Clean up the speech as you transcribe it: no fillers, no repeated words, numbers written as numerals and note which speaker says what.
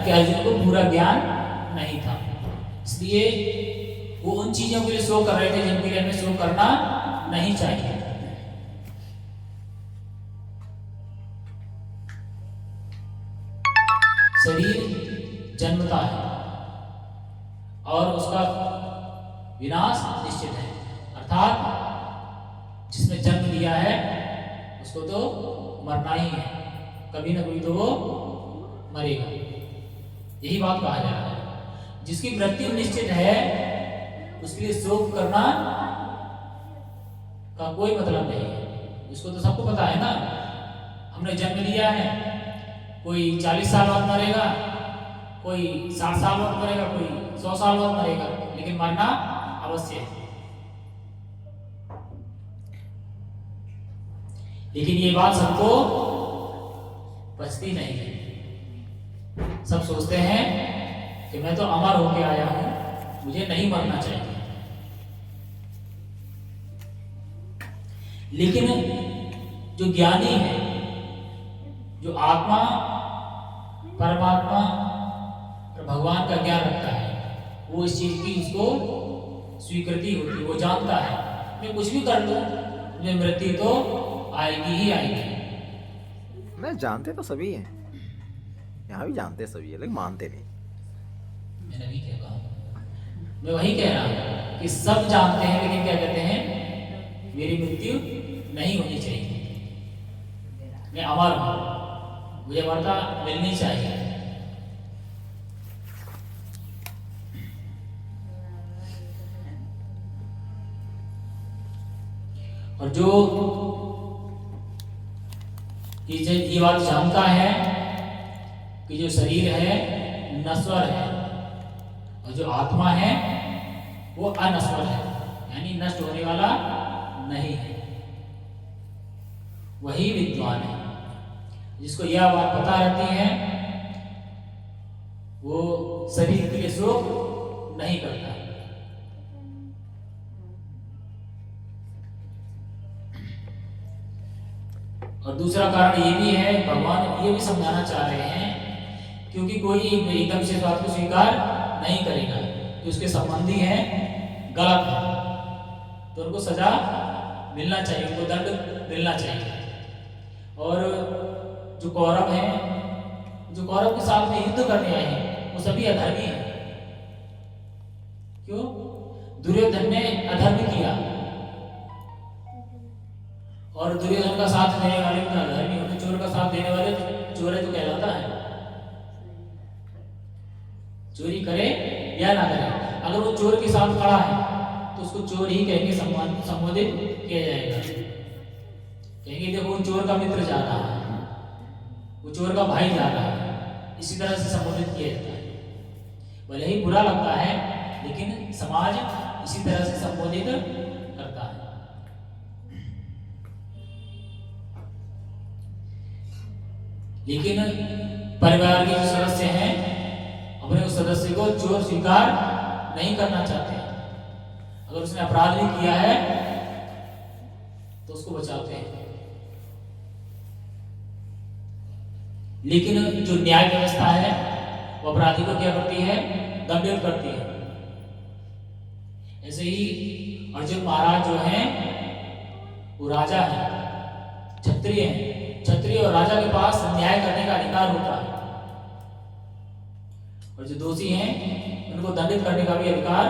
Speaker 1: कि अर्जुन को पूरा ज्ञान नहीं था, इसलिए वो उन चीजों के लिए शोक कर रहे थे जिनके लिए हमें शोक करना नहीं चाहिए। शरीर जन्मता है और उसका विनाश निश्चित है, अर्थात जिसने जन्म लिया है उसको तो मरना ही है, कभी ना कभी तो वो मरेगा। यही बात कहा जा रहा है। जिसकी मृत्यु निश्चित है उसके लिए शोक करना का कोई मतलब नहीं है। उसको तो सबको पता है ना, हमने जन्म लिया है, कोई 40 साल बाद मरेगा, कोई 60 साल बाद मरेगा, कोई 100 साल बाद मरेगा, लेकिन मरना अवश्य है। लेकिन ये बात सबको पचती नहीं है। सब सोचते हैं कि मैं तो अमर होके आया हूं, मुझे नहीं मरना चाहिए। लेकिन जो ज्ञानी है, जो आत्मा परमात्मा और भगवान का ज्ञान रखता है, वो इस चीज की उसको स्वीकृति होती है। वो जानता है मैं कुछ भी कर लूं, मुझे मृत्यु तो आएगी ही आएगी।
Speaker 2: नहीं, जानते तो सभी हैं, यहाँ भी जानते सभी है, लेकिन मानते नहीं।
Speaker 1: मैंने भी क्या कहा, मैं वही कह रहा हूँ कि सब जानते हैं, लेकिन क्या कहते हैं, मेरी मृत्यु नहीं होनी चाहिए, मैं अमर हूं, मुझे अमरता मिलनी चाहिए। और जो ये बात जानता है कि जो शरीर है नश्वर है और जो आत्मा है वो अनश्वर है, यानी नष्ट होने वाला नहीं है, वही विद्वान है। जिसको यह बात पता रहती है वो शरीर के लिए शोक नहीं करता। और दूसरा कारण ये भी है, भगवान ये भी समझाना चाह रहे हैं, क्योंकि कोई एकदम से बात को स्वीकार नहीं करेगा कि उसके संबंधी हैं गलत है, तो उनको सजा मिलना चाहिए, उनको दंड मिलना चाहिए। और जो कौरव हैं, जो कौरव के साथ में युद्ध करने आए हैं, वो सभी अधर्मी हैं। क्यों? दुर्योधन ने अधर्म किया और दुर्योधन का साथ देने वाले तो अधर्मी होते, चोर का साथ देने वाले चोर है तो कहलाता है। चोरी करे या ना करे, अगर वो चोर के साथ खड़ा है तो उसको चोर ही कह के संबोधित किया जाएगा। कहेंगे देखो वो चोर का मित्र जा रहा है, वो चोर का भाई जा रहा है, इसी तरह से संबोधित किया जाता है। भले ही बुरा लगता है, लेकिन समाज इसी तरह से संबोधित करता है। लेकिन परिवार के जो सदस्य हैं अपने उस सदस्य को चोर स्वीकार नहीं करना चाहते। अगर उसने अपराध भी किया है तो उसको बचाते हैं। लेकिन जो न्याय व्यवस्था है वो अपराधी को क्या करती है, दंडित करती है। ऐसे ही अर्जुन महाराज जो हैं वो राजा हैं, क्षत्रिय हैं। क्षत्रिय और राजा के पास न्याय करने का अधिकार होता है, और जो दोषी हैं उनको दंडित करने का भी अधिकार